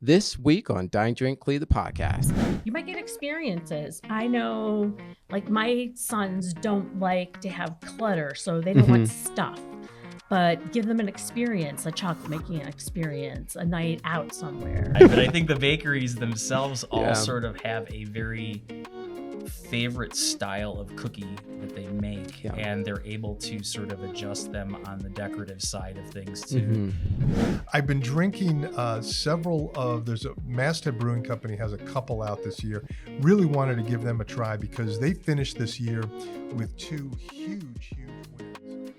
This week on DineDrinkCLE, the podcast. You might get experiences. I know, like, my sons don't like to have clutter, so they don't want stuff. But give them an experience, a chocolate making experience, a night out somewhere. But I think the bakeries themselves all sort of have a very favorite style of cookie that they make, and they're able to sort of adjust them on the decorative side of things too. I've been drinking there's a Masthead Brewing Company has a couple out this year. Really wanted to give them a try because they finished this year with two huge wins.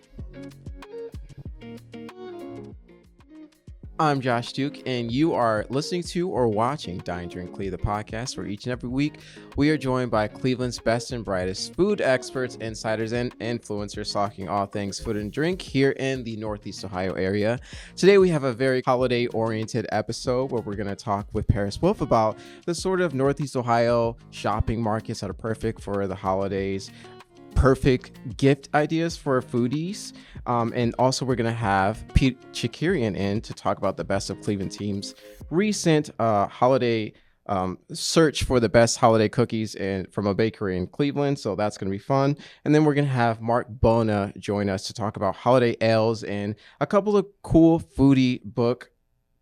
I'm Josh Duke, and you are listening to or watching DineDrinkCLE, the podcast, where each and every week we are joined by Cleveland's best and brightest food experts, insiders, and influencers talking all things food and drink here in the Northeast Ohio area. Today we have a very holiday-oriented episode where we're going to talk with Paris Wolfe about the sort of Northeast Ohio shopping markets that are perfect for the holidays, perfect gift ideas for foodies, and also we're gonna have Pete Chakerian in to talk about the best of Cleveland team's recent holiday search for the best holiday cookies from a bakery in Cleveland. So that's gonna be fun. And then we're gonna have Marc Bona join us to talk about holiday ales and a couple of cool foodie book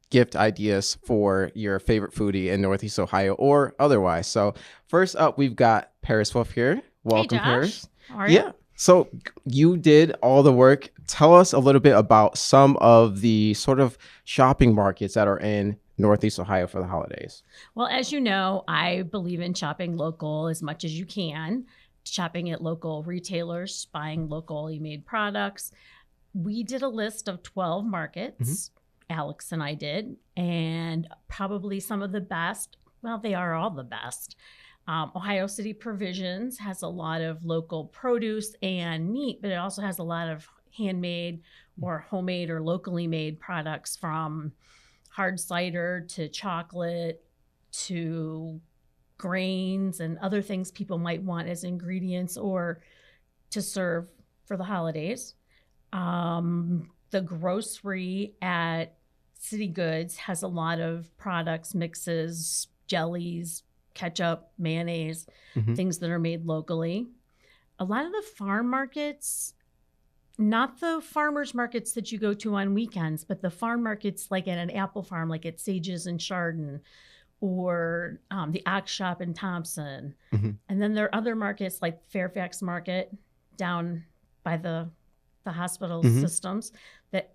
gift ideas for your favorite foodie in Northeast Ohio or otherwise. So first up, we've got Paris Wolfe here. Welcome, Hey, Josh. Paris. How are you? Yeah. So you did all the work. Tell us a little bit about some of the sort of shopping markets that are in Northeast Ohio for the holidays. Well, as you know, I believe in shopping local as much as you can, shopping at local retailers, buying locally made products. We did a list of 12 markets, Alex and I did, and probably some of the best. Well, they are all the best. Ohio City Provisions has a lot of local produce and meat, but it also has a lot of handmade or homemade or locally made products, from hard cider to chocolate to grains and other things people might want as ingredients or to serve for the holidays. The grocery at City Goods has a lot of products, mixes, jellies, ketchup, mayonnaise, things that are made locally. A lot of the farm markets, not the farmers markets that you go to on weekends, but the farm markets like at an apple farm, like at Sages and Chardon, or the Ox Shop in Thompson. And then there are other markets like Fairfax Market down by the hospital systems that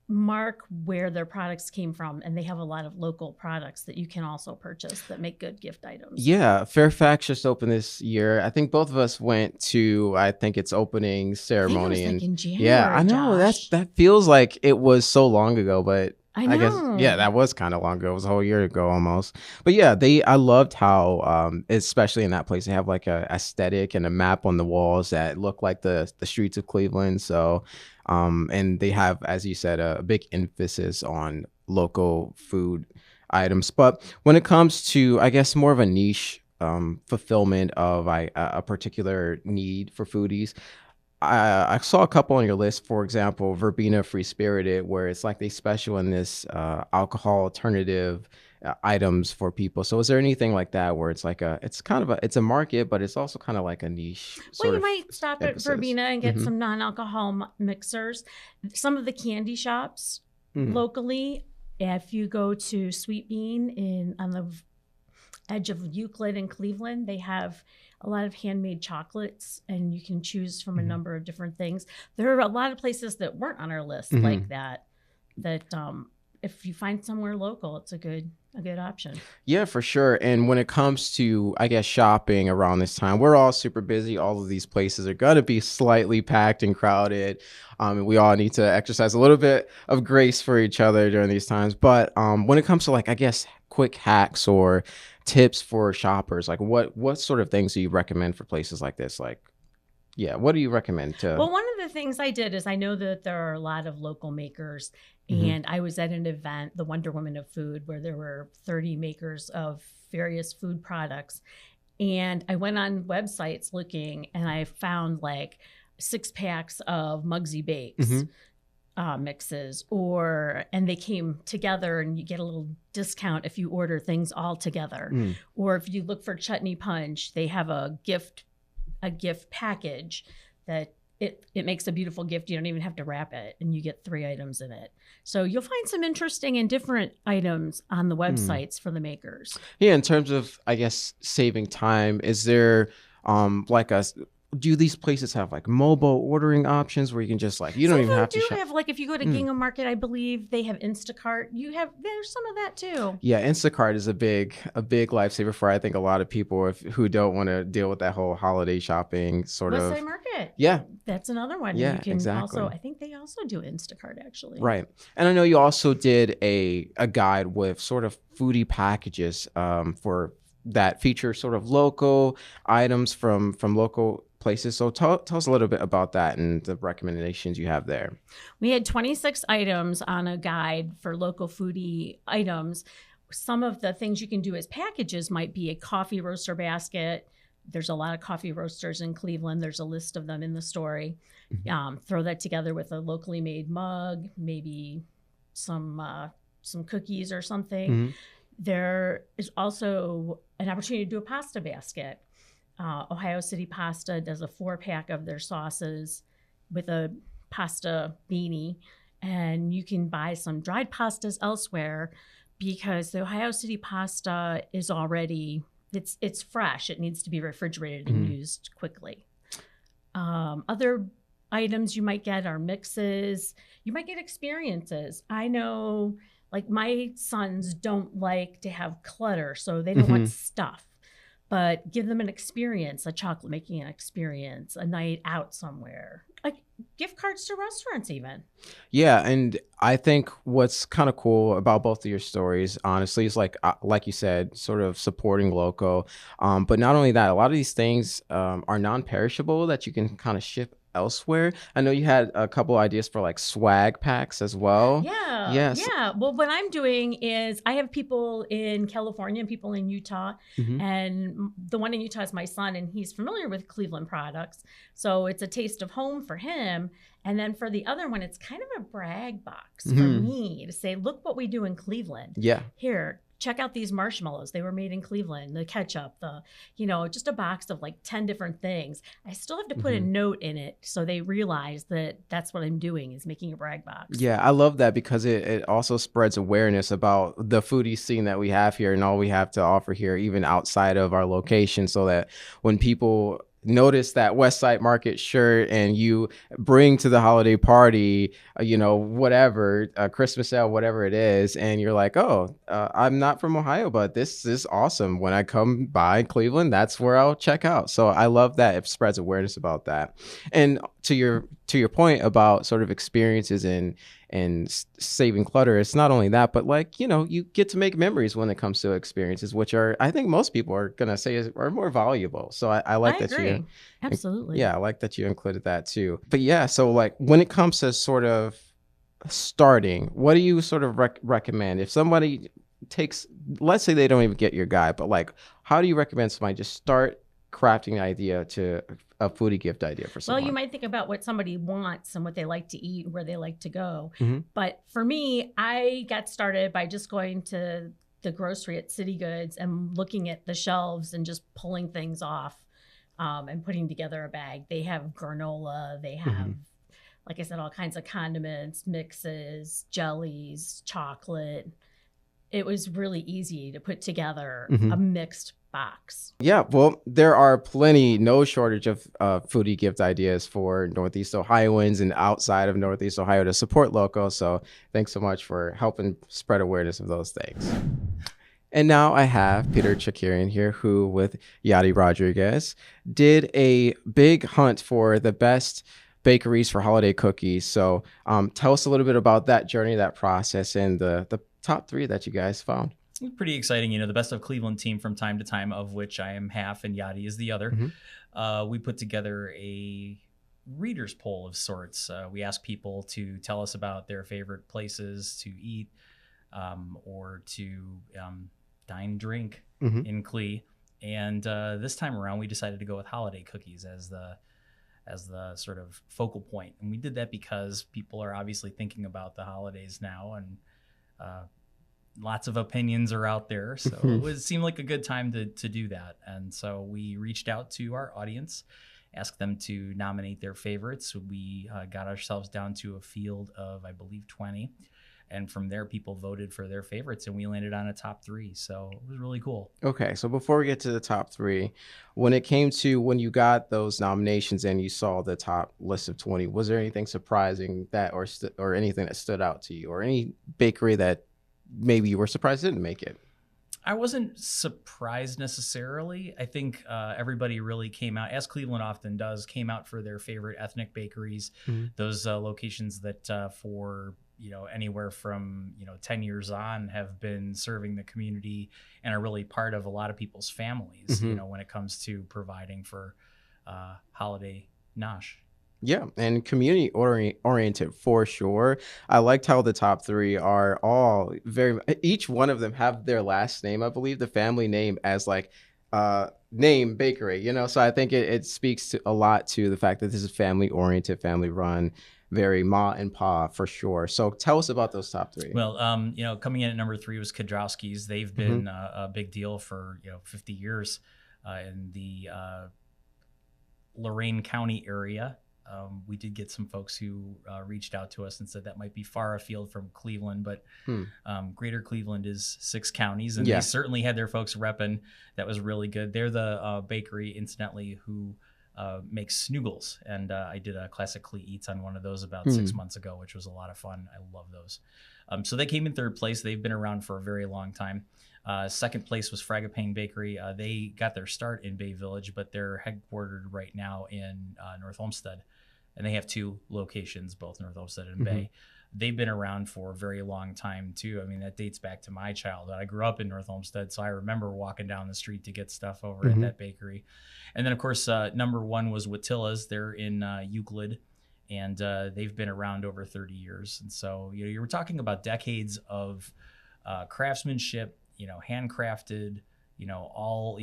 mark where their products came from, and they have a lot of local products that you can also purchase that make good gift items. Yeah, Fairfax just opened this year. I think both of us went to, I think it's opening ceremony. I think it was like in January, yeah, I know Josh. that feels like it was so long ago, but I know. guess, yeah, that was kind of long ago. It was a whole year ago almost. But yeah, I loved how, especially in that place, they have like a aesthetic and a map on the walls that look like the streets of Cleveland. So, and they have, as you said, a big emphasis on local food items. But when it comes to, I guess, more of a niche fulfillment of a particular need for foodies, I saw a couple on your list. For example, Verbena Free Spirited, where it's like they special in this alcohol alternative items for people. So is there anything like that where it's like it's a market, but it's also kind of like a niche Well, you might stop emphasis. at Verbena and get some non-alcohol mixers. Some of the candy shops locally, if you go to Sweet Bean on the edge of Euclid in Cleveland, they have a lot of handmade chocolates, and you can choose from a number of different things. There are a lot of places that weren't on our list like that if you find somewhere local, it's a good option. Yeah, for sure. And when it comes to, I guess, shopping around this time, we're all super busy. All of these places are going to be slightly packed and crowded. And we all need to exercise a little bit of grace for each other during these times. But when it comes to, like, I guess, quick hacks or tips for shoppers, like what sort of things do you recommend for places like this? Like, yeah, what do you recommend to? Well, one of the things I did is I know that there are a lot of local makers, and I was at an event, the Wonder Woman of Food, where there were 30 makers of various food products. And I went on websites looking, and I found like 6 packs of Muggsy Bakes. mixes, and they came together and you get a little discount if you order things all together. Or if you look for chutney punch, they have a gift package that it makes a beautiful gift. You don't even have to wrap it, and you get 3 items in it. So you'll find some interesting and different items on the websites for the makers. Yeah, in terms of, I guess, saving time, is there do these places have like mobile ordering options where you can just like, you don't even have to shop? Have, like, if you go to Gingham Market, I believe they have Instacart. There's some of that too. Yeah, Instacart is a big lifesaver for, I think, a lot of people who don't want to deal with that whole holiday shopping sort of. Westside Market. Yeah. That's another one. Yeah, you can exactly. Also, I think they also do Instacart, actually. Right. And I know you also did a guide with sort of foodie packages for that feature sort of local items from local places. So tell us a little bit about that and the recommendations you have there. We had 26 items on a guide for local foodie items. Some of the things you can do as packages might be a coffee roaster basket. There's a lot of coffee roasters in Cleveland. There's a list of them in the story. Throw that together with a locally made mug, maybe some cookies or something. There is also an opportunity to do a pasta basket. Ohio City Pasta does a 4-pack of their sauces with a pasta beanie, and you can buy some dried pastas elsewhere because the Ohio City Pasta is already, it's fresh. It needs to be refrigerated and used quickly. Other items you might get are mixes. You might get experiences. I know, like, my sons don't like to have clutter, so they don't want stuff. But give them an experience, a chocolate making an experience, a night out somewhere, like gift cards to restaurants even. Yeah, and I think what's kind of cool about both of your stories, honestly, is like you said, sort of supporting local. But not only that, a lot of these things are non-perishable that you can kind of ship elsewhere. I know you had a couple ideas for like swag packs as well. Yeah. Yes. Yeah. Well, what I'm doing is I have people in California and people in Utah, and the one in Utah is my son, and he's familiar with Cleveland products. So it's a taste of home for him. And then for the other one, it's kind of a brag box for me to say, look what we do in Cleveland. Yeah. Here, check out these marshmallows. They were made in Cleveland. The ketchup, just a box of like 10 different things. I still have to put a note in it so they realize that that's what I'm doing, is making a brag box. Yeah, I love that because it also spreads awareness about the foodie scene that we have here and all we have to offer here, even outside of our location, so that when people notice that Westside Market shirt and you bring to the holiday party, whatever, a Christmas sale, whatever it is, and you're like, I'm not from Ohio, but this is awesome. When I come by Cleveland, that's where I'll check out. So I love that it spreads awareness about that. And to your point about sort of experiences and saving clutter, it's not only that, but you get to make memories when it comes to experiences, which are, I think most people are gonna say are more valuable. So I like that agree. you Absolutely. Yeah, I like that you included that too. But yeah, so like when it comes to sort of starting, what do you sort of recommend if somebody let's say they don't even get your guide, but like, how do you recommend somebody just start crafting an idea to a foodie gift idea for someone? Well, you might think about what somebody wants and what they like to eat and where they like to go. But for me, I got started by just going to the grocery at City Goods and looking at the shelves and just pulling things off and putting together a bag. They have granola. They have, like I said, all kinds of condiments, mixes, jellies, chocolate. It was really easy to put together a mixed box. Yeah, well, there are no shortage of foodie gift ideas for Northeast Ohioans and outside of Northeast Ohio to support local. So thanks so much for helping spread awareness of those things. And now I have Peter Chakerian here, who with Yadi Rodriguez did a big hunt for the best bakeries for holiday cookies. So tell us a little bit about that journey, that process, and the top 3 that you guys found. Pretty exciting. The Best of Cleveland team from time to time, of which I am half and Yadi is the other. We put together a readers poll of sorts. We asked people to tell us about their favorite places to eat or to dine, drink in CLE. And this time around, we decided to go with holiday cookies as as the sort of focal point. And we did that because people are obviously thinking about the holidays now, and lots of opinions are out there. So it seemed like a good time to do that. And so we reached out to our audience, asked them to nominate their favorites. We got ourselves down to a field of, I believe, 20. And from there, people voted for their favorites, and we landed on a top 3. So it was really cool. Okay, so before we get to the top 3, when it came to when you got those nominations and you saw the top list of 20, was there anything surprising that or anything that stood out to you, or any bakery that maybe you were surprised didn't make it? I wasn't surprised necessarily. I think everybody really came out, as Cleveland often does, came out for their favorite ethnic bakeries, those locations that for anywhere from 10 years on have been serving the community and are really part of a lot of people's families, when it comes to providing for holiday nosh. Yeah, and community oriented for sure. I liked how the top 3 are all each one of them have their last name, I believe, the family name as like name bakery, so I think it speaks a lot to the fact that this is family oriented, family run, very ma and pa for sure. So tell us about those top 3. Well, coming in at number 3 was Kudrowski's. They've been a big deal for 50 years in the Lorain County area. We did get some folks who reached out to us and said that might be far afield from Cleveland, but Greater Cleveland is 6 counties, and they certainly had their folks repping. That was really good. They're the bakery, incidentally, who makes Snoogles, and I did a classic CLE Eats on one of those about 6 months ago, which was a lot of fun. I love those. So they came in 3rd place. They've been around for a very long time. 2nd place was Fragapane Bakery. They got their start in Bay Village, but they're headquartered right now in North Olmsted, and they have 2 locations, both North Olmsted and Bay. They've been around for a very long time too. I mean, that dates back to my childhood. I grew up in North Olmsted, so I remember walking down the street to get stuff over at that bakery. And then, of course, number 1 was Watilla's. They're in Euclid, and they've been around over 30 years. And so, you were talking about decades of craftsmanship, handcrafted, all,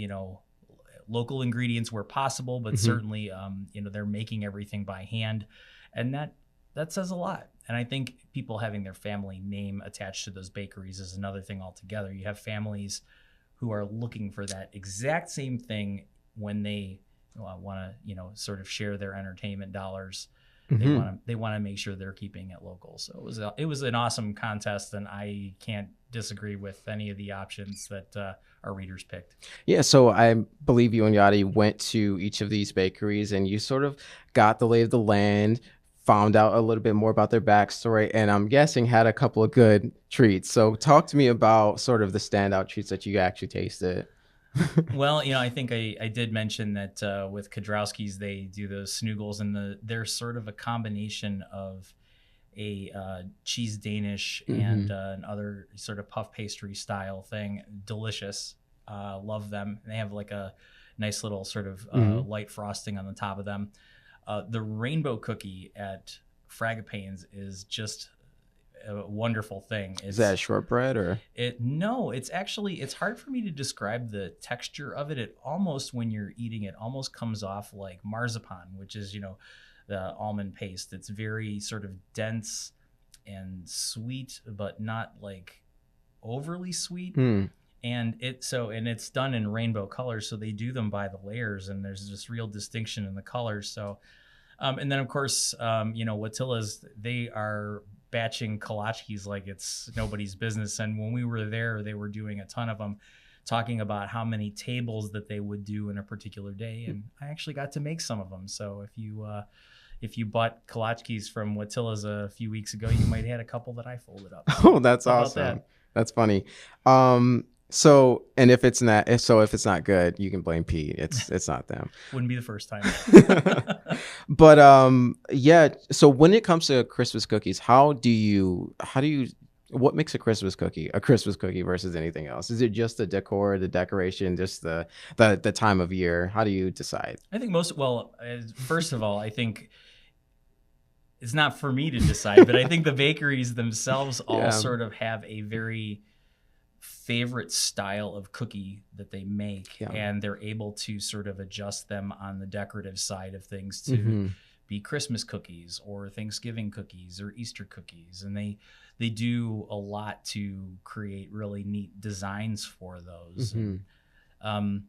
local ingredients where possible, but certainly, they're making everything by hand, and that says a lot. And I think people having their family name attached to those bakeries is another thing altogether. You have families who are looking for that exact same thing when they want to, sort of share their entertainment dollars. They want to make sure they're keeping it local. So it was an awesome contest, and I can't disagree with any of the options that our readers picked. Yeah, so I believe you and Yadi went to each of these bakeries, and you sort of got the lay of the land, found out a little bit more about their backstory, and I'm guessing had a couple of good treats. So talk to me about sort of the standout treats that you actually tasted. Well, I think I did mention that with Kudrowski's, they do those Snoogles, and they're sort of a combination of a cheese Danish and another sort of puff pastry style thing. Delicious. Love them. They have like a nice little sort of light frosting on the top of them. The rainbow cookie at Fragapane's is just a wonderful thing. Is that shortbread or? No, it's hard for me to describe the texture of it. It almost, when you're eating it, almost comes off like marzipan, which is, the almond paste. It's very sort of dense and sweet, but not like overly sweet. And it's done in rainbow colors, so they do them by the layers, and there's this real distinction in the colors. So, and then of course, Watilla's, they are batching kolaches like it's nobody's business. And when we were there, they were doing a ton of them, talking about how many tables that they would do in a particular day. And I actually got to make some of them. So if you bought kolaches from Watilla's a few weeks ago, you might have had a couple that I folded up. Oh, that's awesome. That's funny. So, and if it's not good, you can blame Pete. It's not them. Wouldn't be the first time. But yeah. So when it comes to Christmas cookies, what makes a Christmas cookie versus anything else? Is it just the decor, the decoration, just the time of year? How do you decide? I think first of all, I think it's not for me to decide, but I think the bakeries themselves all sort of have a very favorite style of cookie that they make, and they're able to sort of adjust them on the decorative side of things to be Christmas cookies or Thanksgiving cookies or Easter cookies. And they do a lot to create really neat designs for those. And,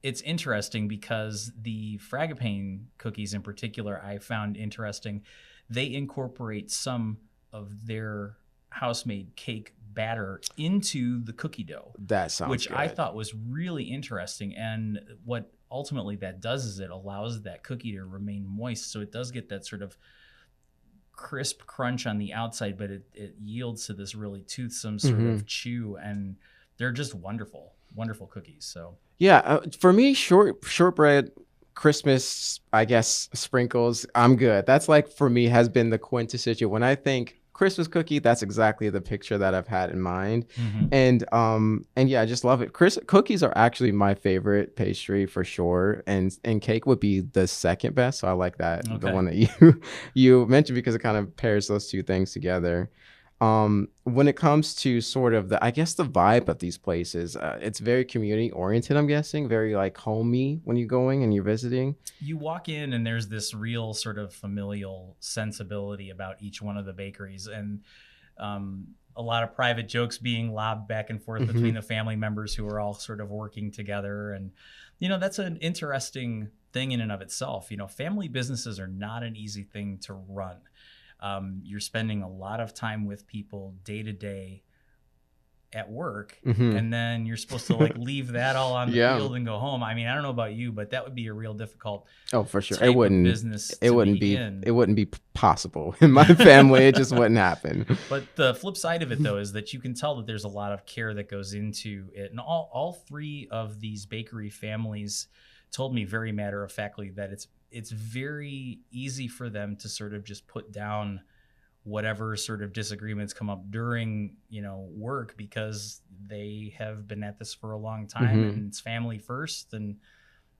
it's interesting because the Frangipane cookies in particular, I found interesting. They incorporate some of their house-made cake batter into the cookie dough. That sounds which good. I thought was really interesting. And what ultimately that does is it allows that cookie to remain moist, so it does get that sort of crisp crunch on the outside, but it yields to this really toothsome sort of chew, and they're just wonderful cookies. So yeah, for me, shortbread, Christmas, I guess, sprinkles, I'm good. That's like, for me, has been the quintessential. When I think Christmas cookie, that's exactly the picture that I've had in mind. And yeah, I just love it. Cookies are actually my favorite pastry for sure, and cake would be the second best. So I like that, the one that you mentioned, because it kind of pairs those two things together. When it comes to sort of the vibe of these places, it's very community oriented, I'm guessing, very like homey when you're going and you're visiting. You walk in and there's this real sort of familial sensibility about each one of the bakeries, and a lot of private jokes being lobbed back and forth between the family members who are all sort of working together. And, that's an interesting thing in and of itself. Family businesses are not an easy thing to run. You're spending a lot of time with people day to day at work, and then you're supposed to like leave that all on the field and go home. I mean, I don't know about you, but that would be a real difficult for sure. It wouldn't be possible in my family. It just wouldn't happen. But the flip side of it, though, is that you can tell that there's a lot of care that goes into it, and all three of these bakery families told me very matter-of-factly that it's very easy for them to sort of just put down whatever sort of disagreements come up during, work, because they have been at this for a long time and it's family first. And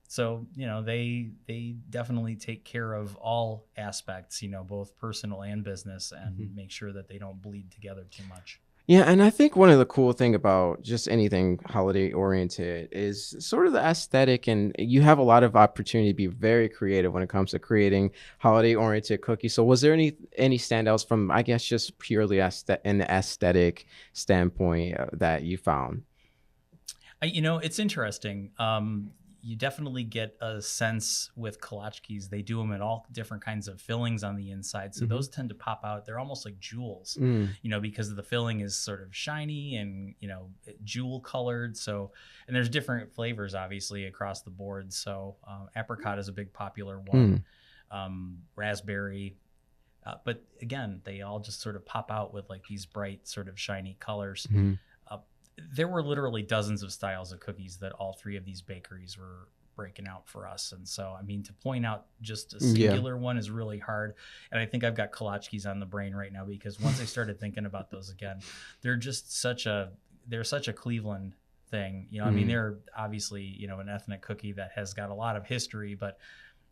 so, they definitely take care of all aspects, both personal and business, and make sure that they don't bleed together too much. Yeah, and I think one of the cool thing about just anything holiday oriented is sort of the aesthetic, and you have a lot of opportunity to be very creative when it comes to creating holiday oriented cookies. So was there any standouts from, I guess, just purely an aesthetic standpoint that you found? It's interesting. You definitely get a sense with kolaczkis. They do them in all different kinds of fillings on the inside. So those tend to pop out. They're almost like jewels, because the filling is sort of shiny and, jewel colored. So, and there's different flavors, obviously, across the board. So apricot is a big popular one, raspberry. But again, they all just sort of pop out with like these bright sort of shiny colors. There were literally dozens of styles of cookies that all three of these bakeries were breaking out for us. And so, I mean, to point out just a singular one is really hard. And I think I've got kolaczkis on the brain right now, because once I started thinking about those again, they're just such a Cleveland thing. I mean, they're obviously, an ethnic cookie that has got a lot of history, but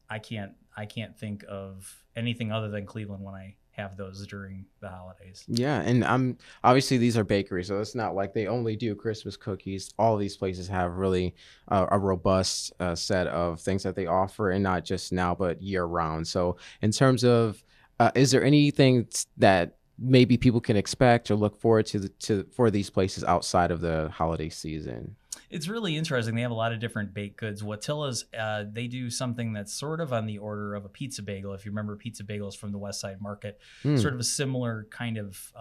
I can't think of anything other than Cleveland when I have those during the holidays. Yeah, and obviously these are bakeries, so it's not like they only do Christmas cookies. All these places have really a robust set of things that they offer, and not just now but year round. So in terms of is there anything that maybe people can expect or look forward to for these places outside of the holiday season? It's really interesting. They have a lot of different baked goods. Watilla's, they do something that's sort of on the order of a pizza bagel. If you remember pizza bagels from the West Side Market, sort of a similar kind of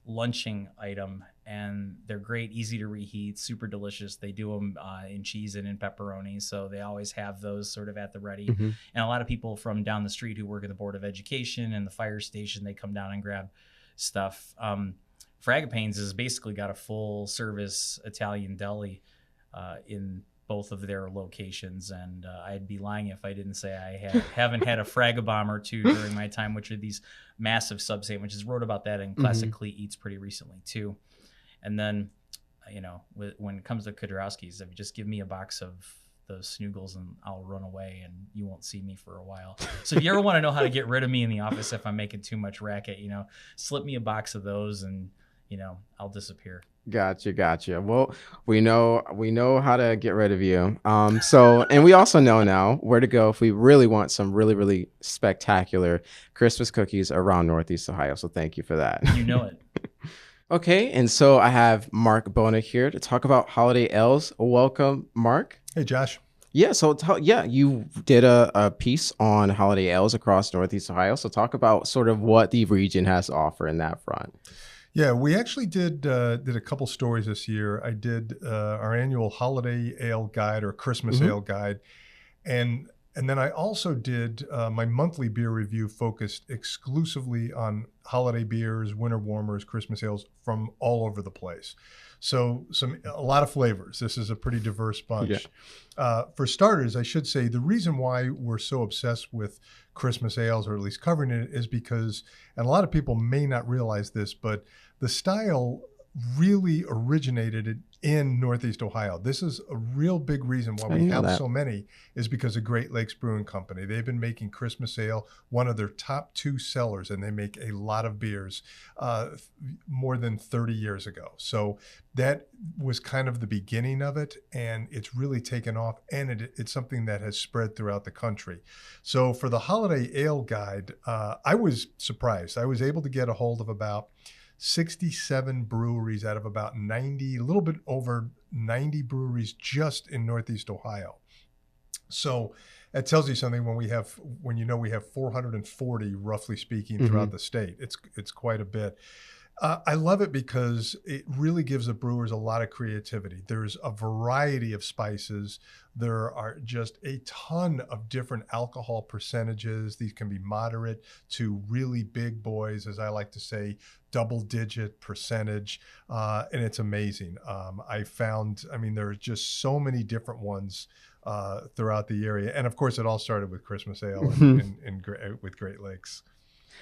lunching item. And they're great, easy to reheat, super delicious. They do them in cheese and in pepperoni. So they always have those sort of at the ready. And a lot of people from down the street who work at the Board of Education and the fire station, they come down and grab stuff. Frangipane's has basically got a full service Italian deli in both of their locations, and I'd be lying if I didn't say I haven't had a Fragabomb or two during my time, which are these massive sub sandwiches. Wrote about that in Classic CLE Eats pretty recently too. And then, when it comes to Kudrowski's, if you just give me a box of those snoogles and I'll run away and you won't see me for a while. So if you ever want to know how to get rid of me in the office if I'm making too much racket, slip me a box of those and I'll disappear. Gotcha. Well, we know how to get rid of you. And we also know now where to go if we really want some really, really spectacular Christmas cookies around Northeast Ohio. So thank you for that. You know it. Okay, and so I have Marc Bona here to talk about holiday ales. Welcome, Marc. Hey, Josh. Yeah, so you did a piece on holiday ales across Northeast Ohio. So talk about sort of what the region has to offer in that front. Yeah, we actually did a couple stories this year. I did our annual holiday ale guide or Christmas ale guide, and then I also did my monthly beer review focused exclusively on holiday beers, winter warmers, Christmas ales from all over the place. So a lot of flavors. This is a pretty diverse bunch. Yeah. For starters, I should say the reason why we're so obsessed with Christmas ales, or at least covering it, is because, and a lot of people may not realize this, but the style really originated in Northeast Ohio. This is a real big reason why we have so many, is because of Great Lakes Brewing Company. They've been making Christmas ale one of their top 2 sellers, and they make a lot of beers more than 30 years ago. So that was kind of the beginning of it, and it's really taken off, and it's something that has spread throughout the country. So for the holiday ale guide, I was surprised. I was able to get a hold of about 67 breweries out of about 90, a little bit over 90 breweries just in Northeast Ohio. So that tells you something when we have 440, roughly speaking, throughout the state. It's quite a bit. I love it because it really gives the brewers a lot of creativity. There's a variety of spices. There are just a ton of different alcohol percentages. These can be moderate to really big boys, as I like to say, double-digit percentage, and it's amazing. There are just so many different ones throughout the area. And, of course, it all started with Christmas ale with Great Lakes.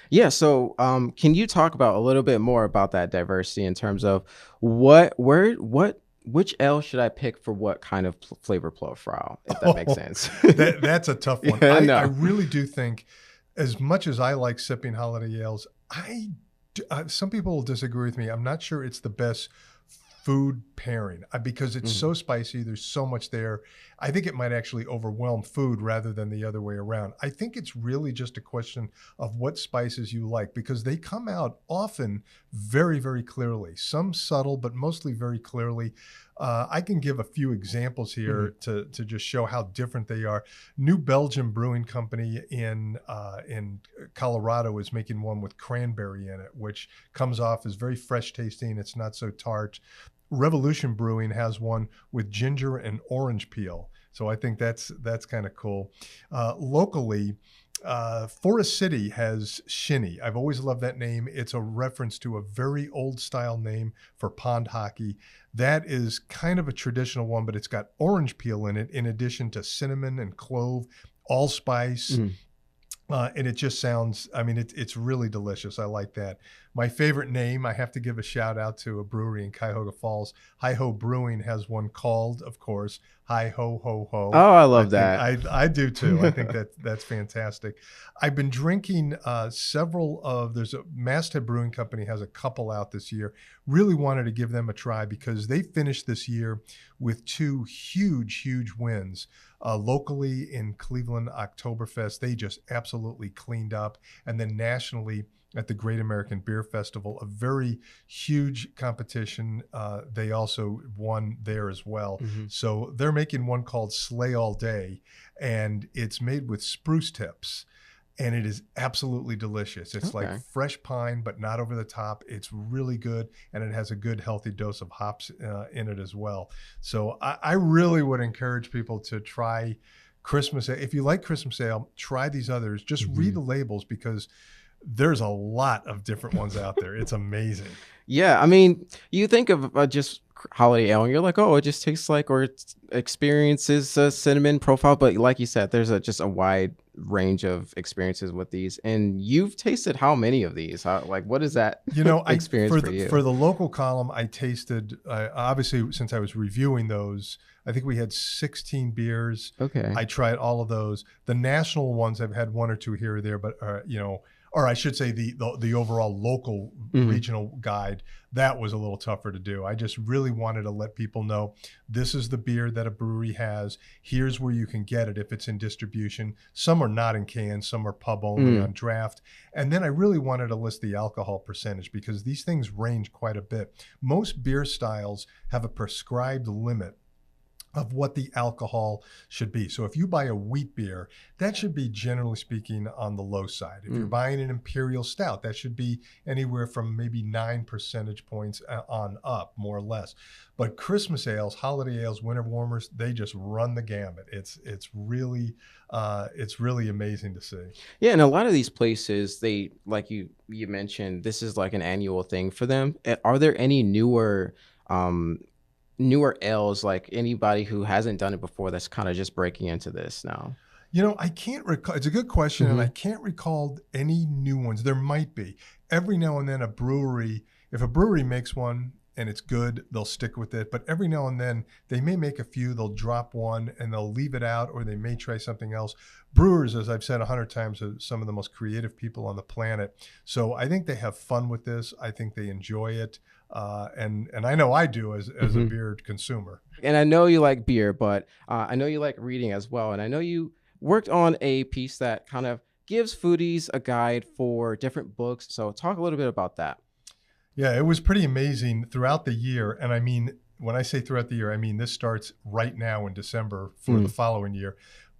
Yeah. So, can you talk about a little bit more about that diversity in terms of which ale should I pick for what kind of flavor profile, if that makes sense? That's a tough one. I really do think, as much as I like sipping holiday ales, some people will disagree with me. I'm not sure it's the best food pairing because it's so spicy. There's so much there. I think it might actually overwhelm food rather than the other way around. I think it's really just a question of what spices you like, because they come out often very, very clearly. Some subtle, but mostly very clearly. I can give a few examples here to just show how different they are. New Belgium Brewing Company in Colorado is making one with cranberry in it, which comes off as very fresh tasting. It's not so tart. Revolution Brewing has one with ginger and orange peel. So I think that's kind of cool. Locally, Forest City has Shinny. I've always loved that name. It's a reference to a very old style name for pond hockey. That is kind of a traditional one, but it's got orange peel in it, in addition to cinnamon and clove, allspice. And it just sounds, it's really delicious. I like that. My favorite name, I have to give a shout out to a brewery in Cuyahoga Falls. Hi Ho Brewing has one called, of course, Hi Ho Ho Ho. Oh, I love that. I do too. I think that's fantastic. I've been drinking there's a Masthead Brewing Company has a couple out this year. Really wanted to give them a try because they finished this year with 2 huge wins. Locally in Cleveland Oktoberfest, they just absolutely cleaned up. And then nationally at the Great American Beer Festival, a very huge competition. They also won there as well. So they're making one called Sleigh All Day, and it's made with spruce tips. And it is absolutely delicious. It's like fresh pine, but not over the top. It's really good, and it has a good, healthy dose of hops in it as well. So I really would encourage people to try Christmas. If you like Christmas ale, try these others. Just read the labels, because there's a lot of different ones out there. It's amazing. Yeah, you think of just holiday ale and you're like, oh, it just tastes like, or it experiences a cinnamon profile. But like you said, there's just a wide range of experiences with these. And you've tasted how many of these? What is that experience for you? For the local column, I tasted, obviously, since I was reviewing those, I think we had 16 beers. Okay. I tried all of those. The national ones, I've had 1 or 2 here or there, but, or I should say the overall local regional guide, that was a little tougher to do. I just really wanted to let people know this is the beer that a brewery has. Here's where you can get it if it's in distribution. Some are not in cans, some are pub only on draft. And then I really wanted to list the alcohol percentage because these things range quite a bit. Most beer styles have a prescribed limit of what the alcohol should be. So if you buy a wheat beer, that should be, generally speaking, on the low side. If you're buying an imperial stout, that should be anywhere from maybe 9 percentage points on up, more or less. But Christmas ales, holiday ales, winter warmers, they just run the gamut. It's really amazing to see. Yeah, and a lot of these places, they, like you mentioned, this is like an annual thing for them. Are there any newer ales, like anybody who hasn't done it before that's kind of just breaking into this now? You know, I can't recall. It's a good question, and I can't recall any new ones. There might be. Every now and then if a brewery makes one and it's good, they'll stick with it. But every now and then they may make a few, they'll drop one and they'll leave it out, or they may try something else. Brewers, as I've said 100 times, are some of the most creative people on the planet. So I think they have fun with this. I think they enjoy it. And I know I do as a beer consumer. And I know you like beer, but I know you like reading as well. And I know you worked on a piece that kind of gives foodies a guide for different books. So talk a little bit about that. Yeah, it was pretty amazing throughout the year. And I mean, when I say throughout the year, I mean this starts right now in December for the following year.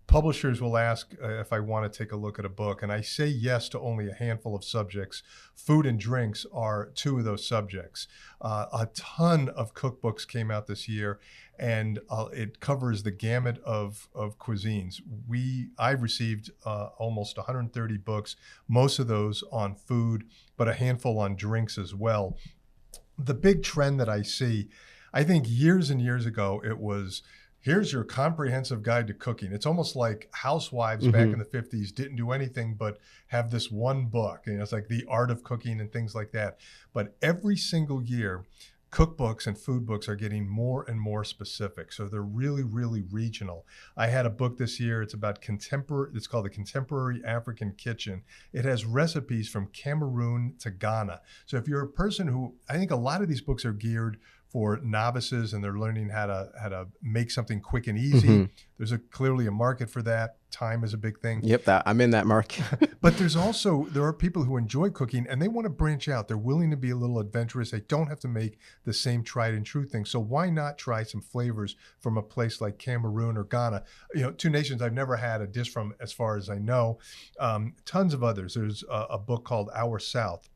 Publishers will ask if I want to take a look at a book, and I say yes to only a handful of subjects. Food and drinks are 2 of those subjects. A ton of cookbooks came out this year, and it covers the gamut of cuisines. I received almost 130 books, most of those on food, but a handful on drinks as well. The big trend that I see, I think years and years ago, it was, here's your comprehensive guide to cooking. It's almost like housewives back in the 50s didn't do anything but have this one book. You know, it's like The Art of Cooking and things like that. But every single year, cookbooks and food books are getting more and more specific. So they're really, really regional. I had a book this year. It's about it's called The Contemporary African Kitchen. It has recipes from Cameroon to Ghana. So if you're a person who, I think a lot of these books are geared for novices and they're learning how to make something quick and easy. There's clearly a market for that. Time is a big thing. Yep, I'm in that market. But there are people who enjoy cooking and they want to branch out. They're willing to be a little adventurous. They don't have to make the same tried and true thing. So why not try some flavors from a place like Cameroon or Ghana? You know, 2 nations I've never had a dish from, as far as I know. Tons of others. There's a book called Our South.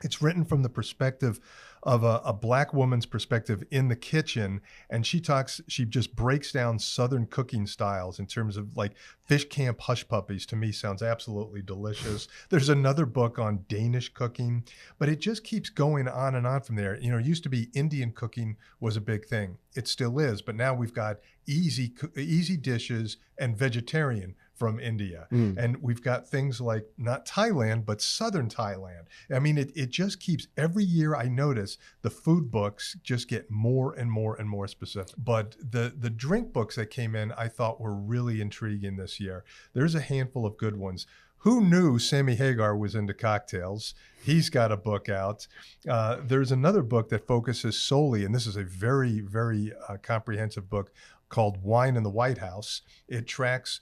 It's written from the perspective of a Black woman's perspective in the kitchen. And she just breaks down Southern cooking styles in terms of like fish camp hush puppies. To me, sounds absolutely delicious. There's another book on Danish cooking, but it just keeps going on and on from there. You know, it used to be Indian cooking was a big thing. It still is, but now we've got easy dishes and vegetarian from India. And we've got things like not Thailand, but Southern Thailand. I mean, it just keeps, every year I notice the food books just get more and more and more specific. But the drink books that came in, I thought were really intriguing this year. There's a handful of good ones. Who knew Sammy Hagar was into cocktails? He's got a book out. There's another book that focuses solely, and this is a very, very comprehensive book called Wine in the White House. It tracks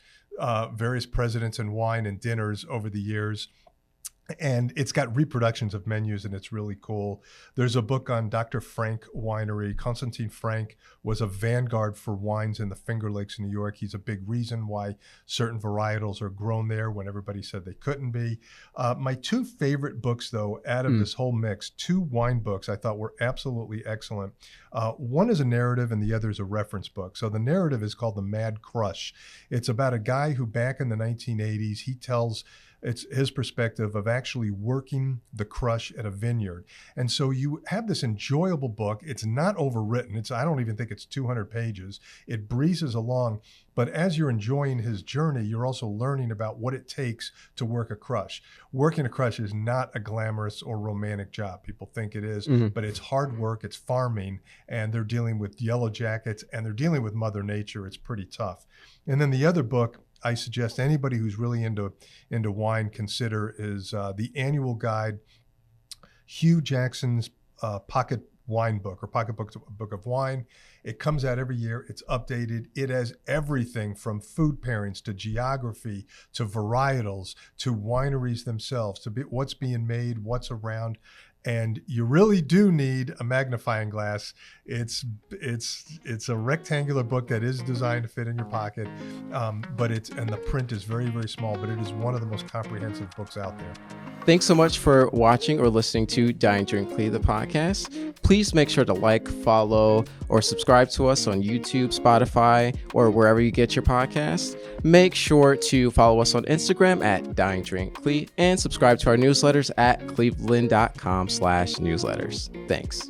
various presidents and wine and dinners over the years. And it's got reproductions of menus, and it's really cool. There's a book on Dr. Frank Winery. Constantine Frank was a vanguard for wines in the Finger Lakes in New York. He's a big reason why certain varietals are grown there when everybody said they couldn't be. My 2 favorite books, though, out of this whole mix, 2 wine books I thought were absolutely excellent. One is a narrative and the other is a reference book. So the narrative is called The Mad Crush. It's about a guy who back in the 1980s, he tells it's his perspective of actually working the crush at a vineyard. And so you have this enjoyable book. It's not overwritten. I don't even think it's 200 pages. It breezes along. But as you're enjoying his journey, you're also learning about what it takes to work a crush. Working a crush is not a glamorous or romantic job. People think it is, but it's hard work. It's farming, and they're dealing with yellow jackets, and they're dealing with Mother Nature. It's pretty tough. And then the other book I suggest anybody who's really into wine consider is the annual guide, Hugh Jackson's Pocket Wine Book, or Pocket Book of Wine. It comes out every year. It's updated. It has everything from food pairings to geography to varietals to wineries themselves, to what's being made, what's around. And you really do need a magnifying glass. It's a rectangular book that is designed to fit in your pocket, but the print is very, very small, but it is one of the most comprehensive books out there. Thanks so much for watching or listening to DineDrinkCLE, the podcast. Please make sure to like, follow, or subscribe to us on YouTube, Spotify, or wherever you get your podcasts. Make sure to follow us on Instagram at DineDrinkCLE and subscribe to our newsletters at cleveland.com/newsletters. Thanks.